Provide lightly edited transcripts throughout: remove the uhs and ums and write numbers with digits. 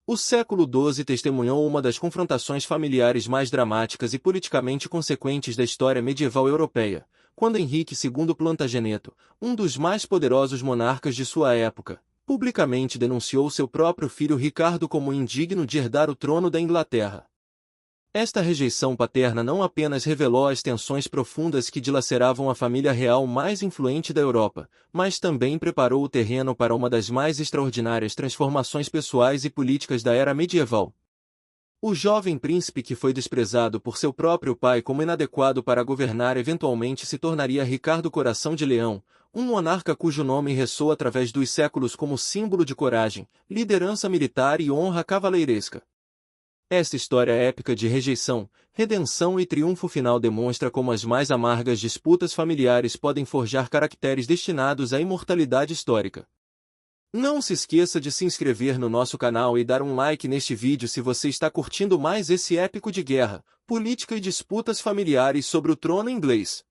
O século XII testemunhou uma das confrontações familiares mais dramáticas e politicamente consequentes da história medieval europeia, quando Henrique II Plantageneto, um dos mais poderosos monarcas de sua época, publicamente denunciou seu próprio filho Ricardo como indigno de herdar o trono da Inglaterra. Esta rejeição paterna não apenas revelou as tensões profundas que dilaceravam a família real mais influente da Europa, mas também preparou o terreno para uma das mais extraordinárias transformações pessoais e políticas da era medieval. O jovem príncipe que foi desprezado por seu próprio pai como inadequado para governar eventualmente se tornaria Ricardo Coração de Leão, um monarca cujo nome ressoa através dos séculos como símbolo de coragem, liderança militar e honra cavaleiresca. Esta história épica de rejeição, redenção e triunfo final demonstra como as mais amargas disputas familiares podem forjar caracteres destinados à imortalidade histórica. Não se esqueça de se inscrever no nosso canal e dar um like neste vídeo se você está curtindo mais esse épico de guerra, política e disputas familiares sobre o trono inglês.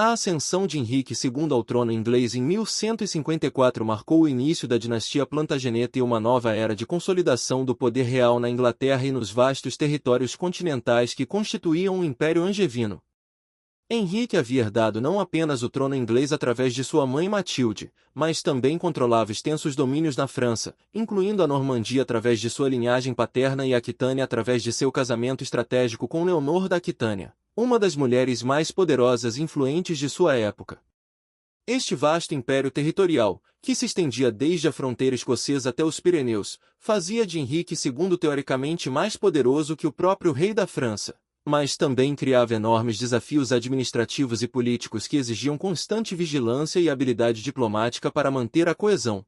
A ascensão de Henrique II ao trono inglês em 1154 marcou o início da dinastia Plantageneta e uma nova era de consolidação do poder real na Inglaterra e nos vastos territórios continentais que constituíam o Império Angevino. Henrique havia herdado não apenas o trono inglês através de sua mãe Matilde, mas também controlava extensos domínios na França, incluindo a Normandia através de sua linhagem paterna e a Aquitânia através de seu casamento estratégico com Leonor da Aquitânia, uma das mulheres mais poderosas e influentes de sua época. Este vasto império territorial, que se estendia desde a fronteira escocesa até os Pirineus, fazia de Henrique II teoricamente mais poderoso que o próprio rei da França, mas também criava enormes desafios administrativos e políticos que exigiam constante vigilância e habilidade diplomática para manter a coesão.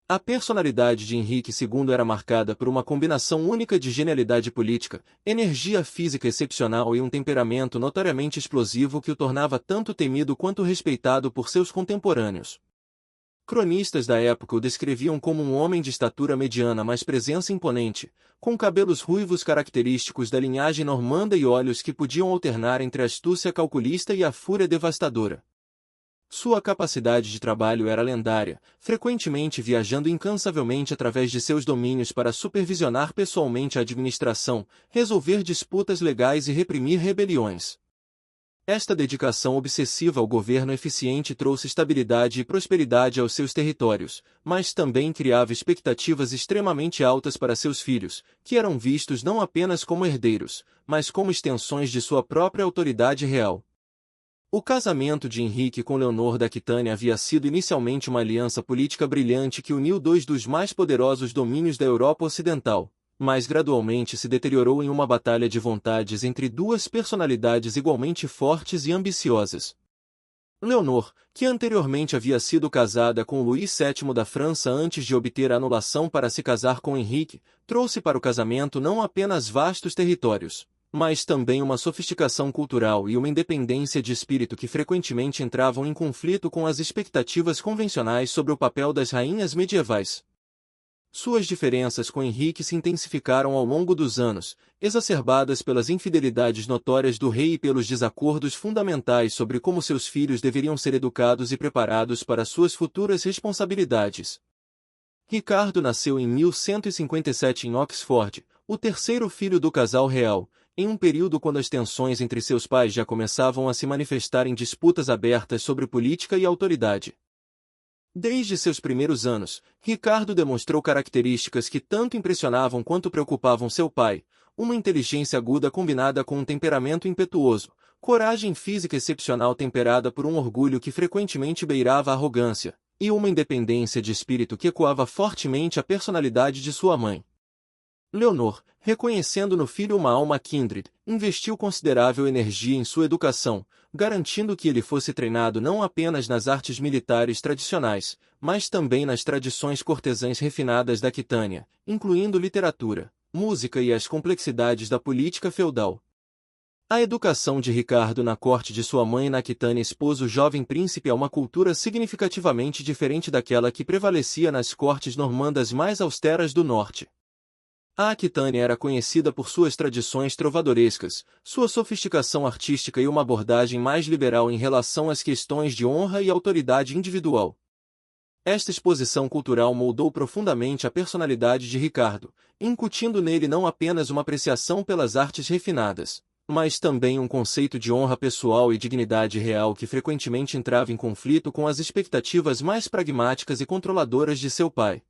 A personalidade de Henrique II era marcada por uma combinação única de genialidade política, energia física excepcional e um temperamento notoriamente explosivo que o tornava tanto temido quanto respeitado por seus contemporâneos. Cronistas da época o descreviam como um homem de estatura mediana mas presença imponente, com cabelos ruivos característicos da linhagem normanda e olhos que podiam alternar entre a astúcia calculista e a fúria devastadora. Sua capacidade de trabalho era lendária, frequentemente viajando incansavelmente através de seus domínios para supervisionar pessoalmente a administração, resolver disputas legais e reprimir rebeliões. Esta dedicação obsessiva ao governo eficiente trouxe estabilidade e prosperidade aos seus territórios, mas também criava expectativas extremamente altas para seus filhos, que eram vistos não apenas como herdeiros, mas como extensões de sua própria autoridade real. O casamento de Henrique com Leonor da Aquitânia havia sido inicialmente uma aliança política brilhante que uniu dois dos mais poderosos domínios da Europa Ocidental, mas gradualmente se deteriorou em uma batalha de vontades entre duas personalidades igualmente fortes e ambiciosas. Leonor, que anteriormente havia sido casada com Luís VII da França antes de obter a anulação para se casar com Henrique, trouxe para o casamento não apenas vastos territórios, mas também uma sofisticação cultural e uma independência de espírito que frequentemente entravam em conflito com as expectativas convencionais sobre o papel das rainhas medievais. Suas diferenças com Henrique se intensificaram ao longo dos anos, exacerbadas pelas infidelidades notórias do rei e pelos desacordos fundamentais sobre como seus filhos deveriam ser educados e preparados para suas futuras responsabilidades. Ricardo nasceu em 1157 em Oxford, o terceiro filho do casal real, em um período quando as tensões entre seus pais já começavam a se manifestar em disputas abertas sobre política e autoridade. Desde seus primeiros anos, Ricardo demonstrou características que tanto impressionavam quanto preocupavam seu pai, uma inteligência aguda combinada com um temperamento impetuoso, coragem física excepcional temperada por um orgulho que frequentemente beirava a arrogância, e uma independência de espírito que ecoava fortemente a personalidade de sua mãe. Leonor, reconhecendo no filho uma alma kindred, investiu considerável energia em sua educação, garantindo que ele fosse treinado não apenas nas artes militares tradicionais, mas também nas tradições cortesãs refinadas da Aquitânia, incluindo literatura, música e as complexidades da política feudal. A educação de Ricardo na corte de sua mãe na Aquitânia expôs o jovem príncipe a uma cultura significativamente diferente daquela que prevalecia nas cortes normandas mais austeras do norte. A Aquitânia era conhecida por suas tradições trovadorescas, sua sofisticação artística e uma abordagem mais liberal em relação às questões de honra e autoridade individual. Esta exposição cultural moldou profundamente a personalidade de Ricardo, incutindo nele não apenas uma apreciação pelas artes refinadas, mas também um conceito de honra pessoal e dignidade real que frequentemente entrava em conflito com as expectativas mais pragmáticas e controladoras de seu pai.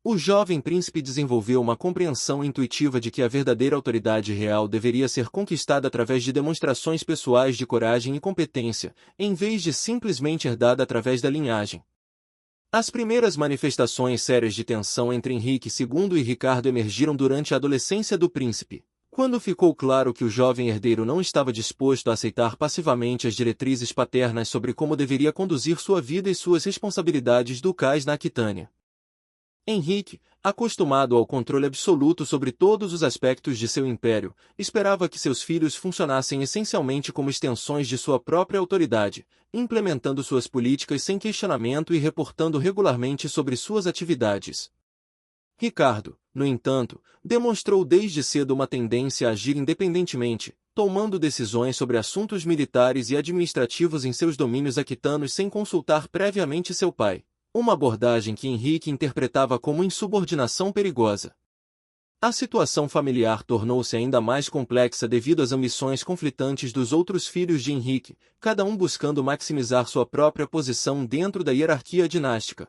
O jovem príncipe desenvolveu uma compreensão intuitiva de que a verdadeira autoridade real deveria ser conquistada através de demonstrações pessoais de coragem e competência, em vez de simplesmente herdada através da linhagem. As primeiras manifestações sérias de tensão entre Henrique II e Ricardo emergiram durante a adolescência do príncipe, quando ficou claro que o jovem herdeiro não estava disposto a aceitar passivamente as diretrizes paternas sobre como deveria conduzir sua vida e suas responsabilidades ducais na Aquitânia. Henrique, acostumado ao controle absoluto sobre todos os aspectos de seu império, esperava que seus filhos funcionassem essencialmente como extensões de sua própria autoridade, implementando suas políticas sem questionamento e reportando regularmente sobre suas atividades. Ricardo, no entanto, demonstrou desde cedo uma tendência a agir independentemente, tomando decisões sobre assuntos militares e administrativos em seus domínios aquitanos sem consultar previamente seu pai. Uma abordagem que Henrique interpretava como insubordinação perigosa. A situação familiar tornou-se ainda mais complexa devido às ambições conflitantes dos outros filhos de Henrique, cada um buscando maximizar sua própria posição dentro da hierarquia dinástica.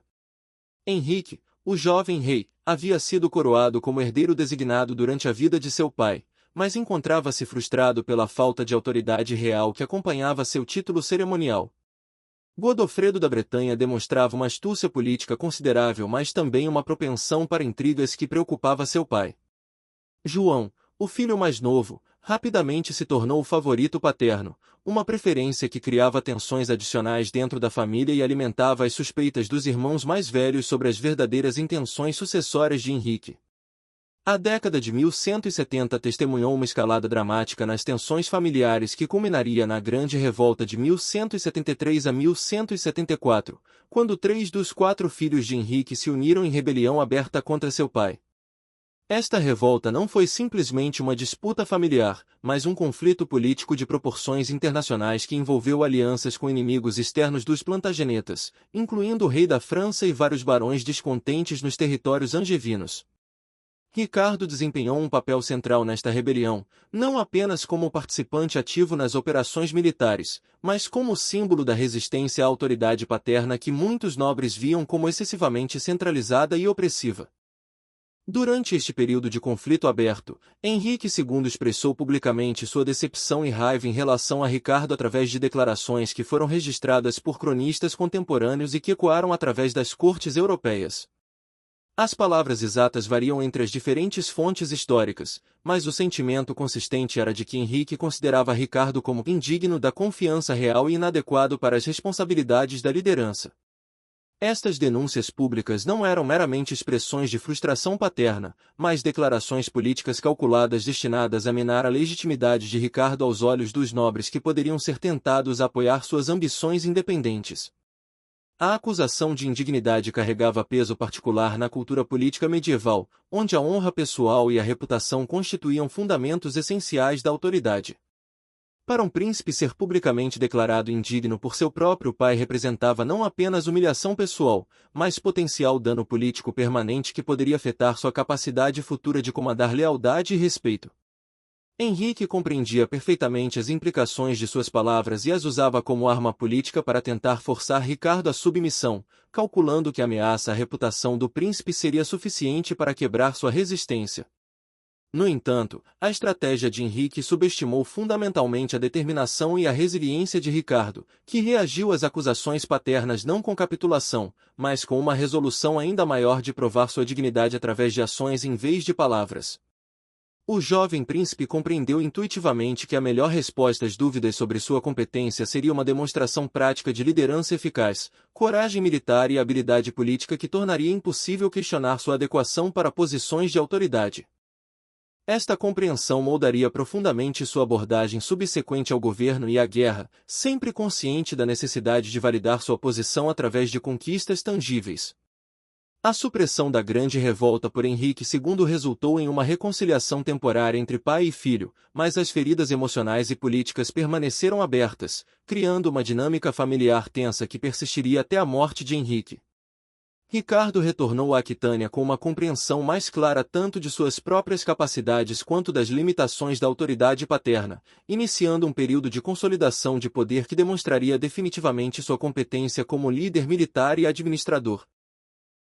Henrique, o jovem rei, havia sido coroado como herdeiro designado durante a vida de seu pai, mas encontrava-se frustrado pela falta de autoridade real que acompanhava seu título cerimonial. Godofredo da Bretanha demonstrava uma astúcia política considerável, mas também uma propensão para intrigas que preocupava seu pai. João, o filho mais novo, rapidamente se tornou o favorito paterno, uma preferência que criava tensões adicionais dentro da família e alimentava as suspeitas dos irmãos mais velhos sobre as verdadeiras intenções sucessórias de Henrique. A década de 1170 testemunhou uma escalada dramática nas tensões familiares que culminaria na Grande Revolta de 1173 a 1174, quando 3 dos 4 filhos de Henrique se uniram em rebelião aberta contra seu pai. Esta revolta não foi simplesmente uma disputa familiar, mas um conflito político de proporções internacionais que envolveu alianças com inimigos externos dos Plantagenetas, incluindo o rei da França e vários barões descontentes nos territórios angevinos. Ricardo desempenhou um papel central nesta rebelião, não apenas como participante ativo nas operações militares, mas como símbolo da resistência à autoridade paterna que muitos nobres viam como excessivamente centralizada e opressiva. Durante este período de conflito aberto, Henrique II expressou publicamente sua decepção e raiva em relação a Ricardo através de declarações que foram registradas por cronistas contemporâneos e que ecoaram através das cortes europeias. As palavras exatas variam entre as diferentes fontes históricas, mas o sentimento consistente era de que Henrique considerava Ricardo como indigno da confiança real e inadequado para as responsabilidades da liderança. Estas denúncias públicas não eram meramente expressões de frustração paterna, mas declarações políticas calculadas destinadas a minar a legitimidade de Ricardo aos olhos dos nobres que poderiam ser tentados a apoiar suas ambições independentes. A acusação de indignidade carregava peso particular na cultura política medieval, onde a honra pessoal e a reputação constituíam fundamentos essenciais da autoridade. Para um príncipe ser publicamente declarado indigno por seu próprio pai representava não apenas humilhação pessoal, mas potencial dano político permanente que poderia afetar sua capacidade futura de comandar lealdade e respeito. Henrique compreendia perfeitamente as implicações de suas palavras e as usava como arma política para tentar forçar Ricardo à submissão, calculando que a ameaça à reputação do príncipe seria suficiente para quebrar sua resistência. No entanto, a estratégia de Henrique subestimou fundamentalmente a determinação e a resiliência de Ricardo, que reagiu às acusações paternas não com capitulação, mas com uma resolução ainda maior de provar sua dignidade através de ações em vez de palavras. O jovem príncipe compreendeu intuitivamente que a melhor resposta às dúvidas sobre sua competência seria uma demonstração prática de liderança eficaz, coragem militar e habilidade política que tornaria impossível questionar sua adequação para posições de autoridade. Esta compreensão moldaria profundamente sua abordagem subsequente ao governo e à guerra, sempre consciente da necessidade de validar sua posição através de conquistas tangíveis. A supressão da Grande Revolta por Henrique II resultou em uma reconciliação temporária entre pai e filho, mas as feridas emocionais e políticas permaneceram abertas, criando uma dinâmica familiar tensa que persistiria até a morte de Henrique. Ricardo retornou à Aquitânia com uma compreensão mais clara tanto de suas próprias capacidades quanto das limitações da autoridade paterna, iniciando um período de consolidação de poder que demonstraria definitivamente sua competência como líder militar e administrador.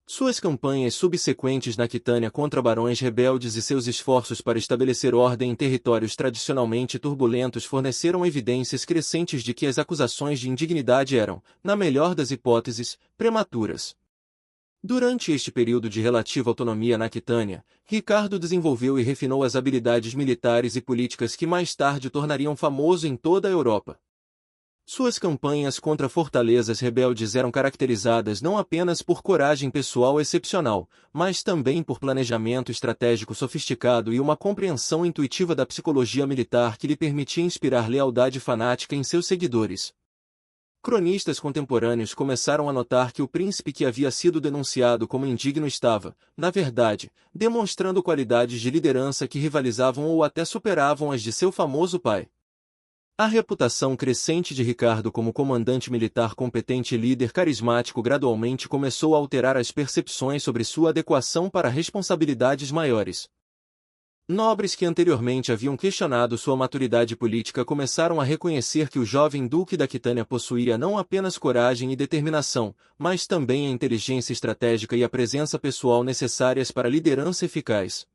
Suas campanhas subsequentes na Aquitânia contra barões rebeldes e seus esforços para estabelecer ordem em territórios tradicionalmente turbulentos forneceram evidências crescentes de que as acusações de indignidade eram, na melhor das hipóteses, prematuras. Durante este período de relativa autonomia na Aquitânia, Ricardo desenvolveu e refinou as habilidades militares e políticas que mais tarde o tornariam famoso em toda a Europa. Suas campanhas contra fortalezas rebeldes eram caracterizadas não apenas por coragem pessoal excepcional, mas também por planejamento estratégico sofisticado e uma compreensão intuitiva da psicologia militar que lhe permitia inspirar lealdade fanática em seus seguidores. Cronistas contemporâneos começaram a notar que o príncipe que havia sido denunciado como indigno estava, na verdade, demonstrando qualidades de liderança que rivalizavam ou até superavam as de seu famoso pai. A reputação crescente de Ricardo como comandante militar competente e líder carismático gradualmente começou a alterar as percepções sobre sua adequação para responsabilidades maiores. Nobres que anteriormente haviam questionado sua maturidade política começaram a reconhecer que o jovem duque da Aquitânia possuía não apenas coragem e determinação, mas também a inteligência estratégica e a presença pessoal necessárias para liderança eficaz.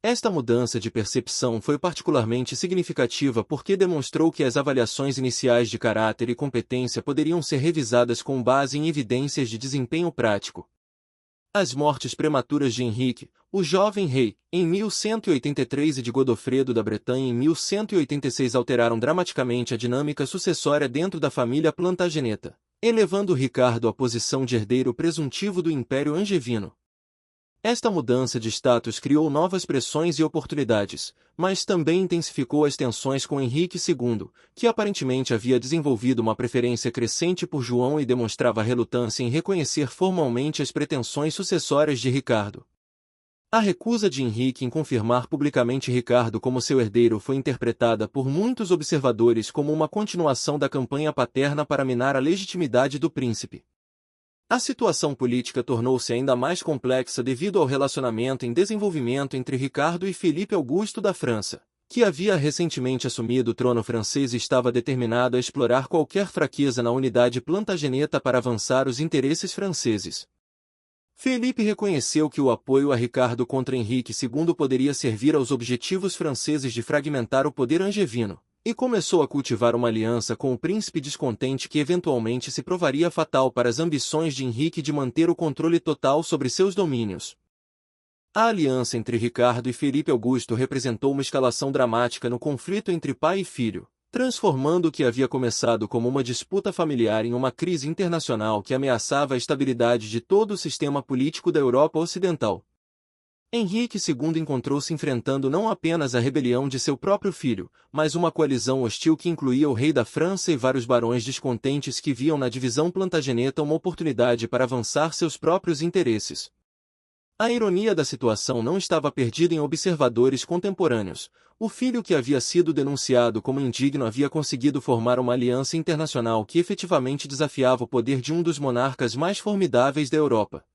Esta mudança de percepção foi particularmente significativa porque demonstrou que as avaliações iniciais de caráter e competência poderiam ser revisadas com base em evidências de desempenho prático. As mortes prematuras de Henrique, o jovem rei, em 1183 e de Godofredo da Bretanha em 1186 alteraram dramaticamente a dinâmica sucessória dentro da família Plantageneta, elevando Ricardo à posição de herdeiro presuntivo do Império Angevino. Esta mudança de status criou novas pressões e oportunidades, mas também intensificou as tensões com Henrique II, que aparentemente havia desenvolvido uma preferência crescente por João e demonstrava relutância em reconhecer formalmente as pretensões sucessórias de Ricardo. A recusa de Henrique em confirmar publicamente Ricardo como seu herdeiro foi interpretada por muitos observadores como uma continuação da campanha paterna para minar a legitimidade do príncipe. A situação política tornou-se ainda mais complexa devido ao relacionamento em desenvolvimento entre Ricardo e Felipe Augusto da França, que havia recentemente assumido o trono francês e estava determinado a explorar qualquer fraqueza na unidade plantageneta para avançar os interesses franceses. Felipe reconheceu que o apoio a Ricardo contra Henrique II poderia servir aos objetivos franceses de fragmentar o poder angevino, e começou a cultivar uma aliança com o príncipe descontente que eventualmente se provaria fatal para as ambições de Henrique de manter o controle total sobre seus domínios. A aliança entre Ricardo e Felipe Augusto representou uma escalação dramática no conflito entre pai e filho, transformando o que havia começado como uma disputa familiar em uma crise internacional que ameaçava a estabilidade de todo o sistema político da Europa Ocidental. Henrique II encontrou-se enfrentando não apenas a rebelião de seu próprio filho, mas uma coalizão hostil que incluía o rei da França e vários barões descontentes que viam na divisão plantageneta uma oportunidade para avançar seus próprios interesses. A ironia da situação não estava perdida em observadores contemporâneos. O filho que havia sido denunciado como indigno havia conseguido formar uma aliança internacional que efetivamente desafiava o poder de um dos monarcas mais formidáveis da Europa.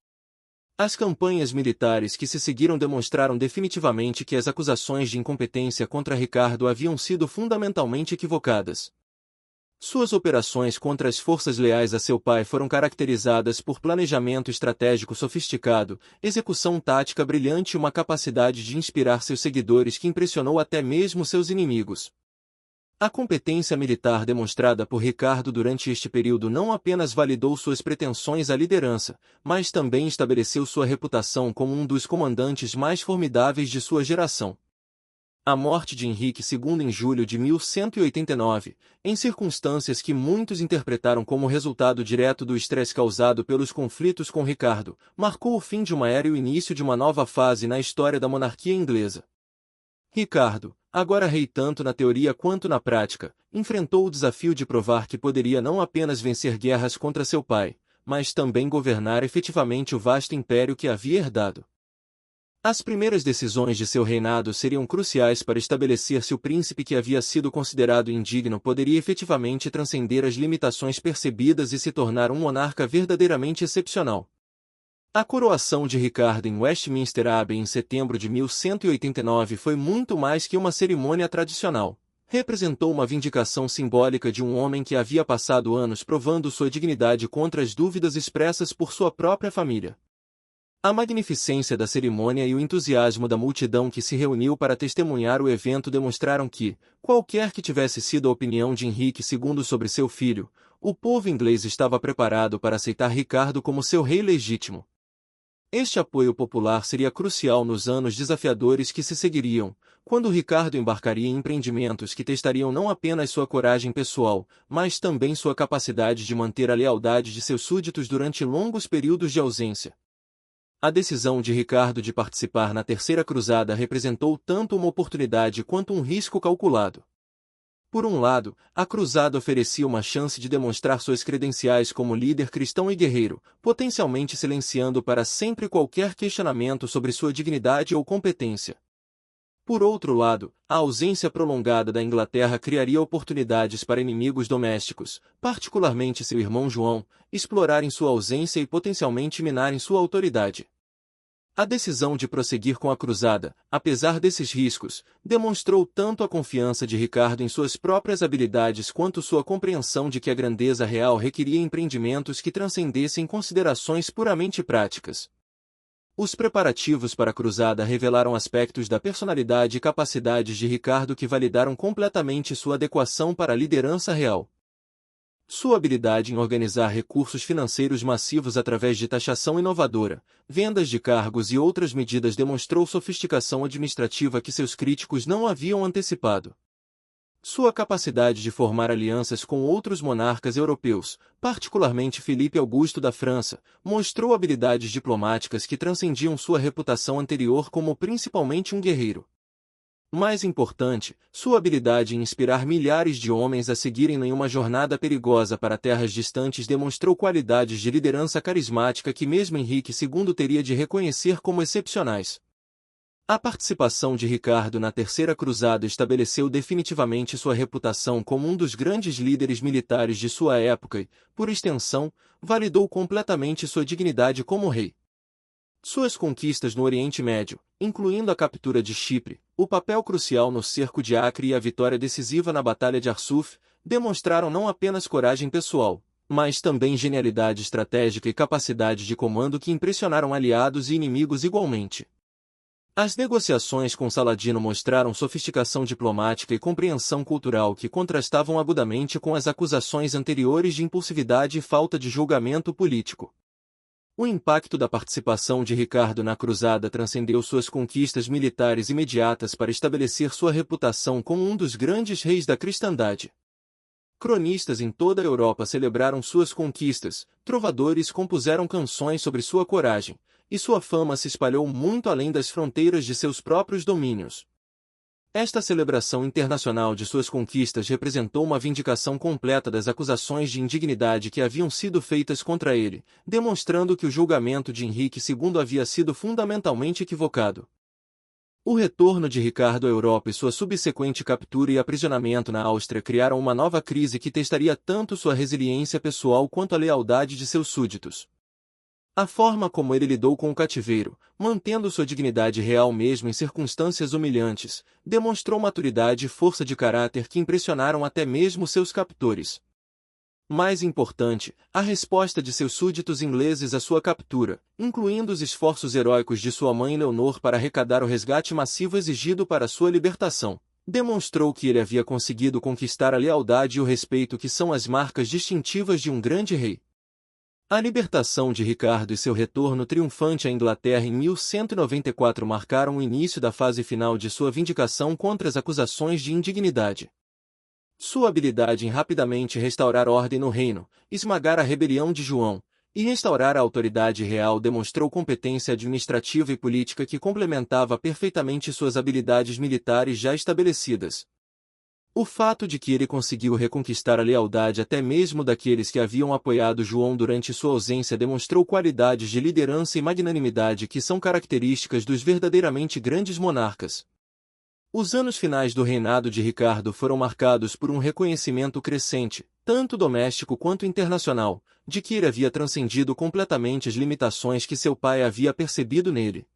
As campanhas militares que se seguiram demonstraram definitivamente que as acusações de incompetência contra Ricardo haviam sido fundamentalmente equivocadas. Suas operações contra as forças leais a seu pai foram caracterizadas por planejamento estratégico sofisticado, execução tática brilhante e uma capacidade de inspirar seus seguidores que impressionou até mesmo seus inimigos. A competência militar demonstrada por Ricardo durante este período não apenas validou suas pretensões à liderança, mas também estabeleceu sua reputação como um dos comandantes mais formidáveis de sua geração. A morte de Henrique II em julho de 1189, em circunstâncias que muitos interpretaram como resultado direto do estresse causado pelos conflitos com Ricardo, marcou o fim de uma era e o início de uma nova fase na história da monarquia inglesa. Ricardo, agora rei tanto na teoria quanto na prática, enfrentou o desafio de provar que poderia não apenas vencer guerras contra seu pai, mas também governar efetivamente o vasto império que havia herdado. As primeiras decisões de seu reinado seriam cruciais para estabelecer se o príncipe que havia sido considerado indigno poderia efetivamente transcender as limitações percebidas e se tornar um monarca verdadeiramente excepcional. A coroação de Ricardo em Westminster Abbey em setembro de 1189 foi muito mais que uma cerimônia tradicional. Representou uma vindicação simbólica de um homem que havia passado anos provando sua dignidade contra as dúvidas expressas por sua própria família. A magnificência da cerimônia e o entusiasmo da multidão que se reuniu para testemunhar o evento demonstraram que, qualquer que tivesse sido a opinião de Henrique II sobre seu filho, o povo inglês estava preparado para aceitar Ricardo como seu rei legítimo. Este apoio popular seria crucial nos anos desafiadores que se seguiriam, quando Ricardo embarcaria em empreendimentos que testariam não apenas sua coragem pessoal, mas também sua capacidade de manter a lealdade de seus súditos durante longos períodos de ausência. A decisão de Ricardo de participar na Terceira Cruzada representou tanto uma oportunidade quanto um risco calculado. Por um lado, a cruzada oferecia uma chance de demonstrar suas credenciais como líder cristão e guerreiro, potencialmente silenciando para sempre qualquer questionamento sobre sua dignidade ou competência. Por outro lado, a ausência prolongada da Inglaterra criaria oportunidades para inimigos domésticos, particularmente seu irmão João, explorarem sua ausência e potencialmente minarem sua autoridade. A decisão de prosseguir com a cruzada, apesar desses riscos, demonstrou tanto a confiança de Ricardo em suas próprias habilidades quanto sua compreensão de que a grandeza real requeria empreendimentos que transcendessem considerações puramente práticas. Os preparativos para a cruzada revelaram aspectos da personalidade e capacidades de Ricardo que validaram completamente sua adequação para a liderança real. Sua habilidade em organizar recursos financeiros massivos através de taxação inovadora, vendas de cargos e outras medidas demonstrou sofisticação administrativa que seus críticos não haviam antecipado. Sua capacidade de formar alianças com outros monarcas europeus, particularmente Filipe Augusto da França, mostrou habilidades diplomáticas que transcendiam sua reputação anterior como principalmente um guerreiro. Mais importante, sua habilidade em inspirar milhares de homens a seguirem em uma jornada perigosa para terras distantes demonstrou qualidades de liderança carismática que mesmo Henrique II teria de reconhecer como excepcionais. A participação de Ricardo na Terceira Cruzada estabeleceu definitivamente sua reputação como um dos grandes líderes militares de sua época e, por extensão, validou completamente sua dignidade como rei. Suas conquistas no Oriente Médio, incluindo a captura de Chipre, o papel crucial no cerco de Acre e a vitória decisiva na Batalha de Arsuf, demonstraram não apenas coragem pessoal, mas também genialidade estratégica e capacidade de comando que impressionaram aliados e inimigos igualmente. As negociações com Saladino mostraram sofisticação diplomática e compreensão cultural que contrastavam agudamente com as acusações anteriores de impulsividade e falta de julgamento político. O impacto da participação de Ricardo na cruzada transcendeu suas conquistas militares imediatas para estabelecer sua reputação como um dos grandes reis da cristandade. Cronistas em toda a Europa celebraram suas conquistas, trovadores compuseram canções sobre sua coragem, e sua fama se espalhou muito além das fronteiras de seus próprios domínios. Esta celebração internacional de suas conquistas representou uma vindicação completa das acusações de indignidade que haviam sido feitas contra ele, demonstrando que o julgamento de Henrique II havia sido fundamentalmente equivocado. O retorno de Ricardo à Europa e sua subsequente captura e aprisionamento na Áustria criaram uma nova crise que testaria tanto sua resiliência pessoal quanto a lealdade de seus súditos. A forma como ele lidou com o cativeiro, mantendo sua dignidade real mesmo em circunstâncias humilhantes, demonstrou maturidade e força de caráter que impressionaram até mesmo seus captores. Mais importante, a resposta de seus súditos ingleses à sua captura, incluindo os esforços heróicos de sua mãe Leonor para arrecadar o resgate massivo exigido para sua libertação, demonstrou que ele havia conseguido conquistar a lealdade e o respeito que são as marcas distintivas de um grande rei. A libertação de Ricardo e seu retorno triunfante à Inglaterra em 1194 marcaram o início da fase final de sua vindicação contra as acusações de indignidade. Sua habilidade em rapidamente restaurar ordem no reino, esmagar a rebelião de João, e restaurar a autoridade real demonstrou competência administrativa e política que complementava perfeitamente suas habilidades militares já estabelecidas. O fato de que ele conseguiu reconquistar a lealdade até mesmo daqueles que haviam apoiado João durante sua ausência demonstrou qualidades de liderança e magnanimidade que são características dos verdadeiramente grandes monarcas. Os anos finais do reinado de Ricardo foram marcados por um reconhecimento crescente, tanto doméstico quanto internacional, de que ele havia transcendido completamente as limitações que seu pai havia percebido nele.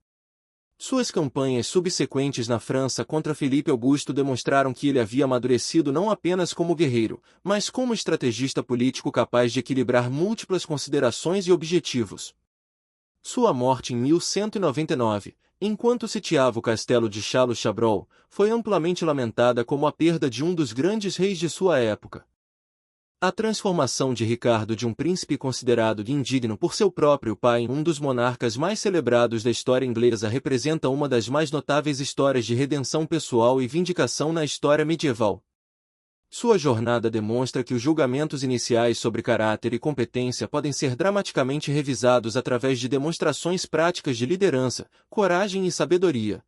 Suas campanhas subsequentes na França contra Felipe Augusto demonstraram que ele havia amadurecido não apenas como guerreiro, mas como estrategista político capaz de equilibrar múltiplas considerações e objetivos. Sua morte em 1199, enquanto sitiava o castelo de Châlons-Chabrol, foi amplamente lamentada como a perda de um dos grandes reis de sua época. A transformação de Ricardo de um príncipe considerado indigno por seu próprio pai em um dos monarcas mais celebrados da história inglesa representa uma das mais notáveis histórias de redenção pessoal e vindicação na história medieval. Sua jornada demonstra que os julgamentos iniciais sobre caráter e competência podem ser dramaticamente revisados através de demonstrações práticas de liderança, coragem e sabedoria.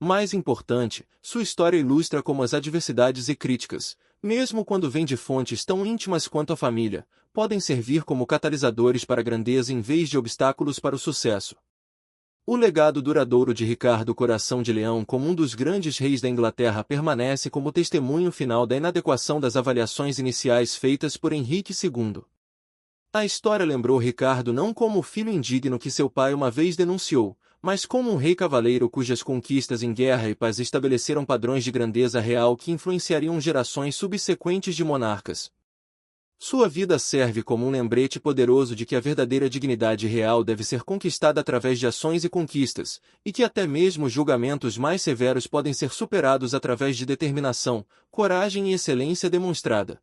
Mais importante, sua história ilustra como as adversidades e críticas, mesmo quando vêm de fontes tão íntimas quanto a família, podem servir como catalisadores para a grandeza em vez de obstáculos para o sucesso. O legado duradouro de Ricardo Coração de Leão como um dos grandes reis da Inglaterra permanece como testemunho final da inadequação das avaliações iniciais feitas por Henrique II. A história lembrou Ricardo não como o filho indigno que seu pai uma vez denunciou, mas como um rei cavaleiro cujas conquistas em guerra e paz estabeleceram padrões de grandeza real que influenciariam gerações subsequentes de monarcas. Sua vida serve como um lembrete poderoso de que a verdadeira dignidade real deve ser conquistada através de ações e conquistas, e que até mesmo os julgamentos mais severos podem ser superados através de determinação, coragem e excelência demonstrada.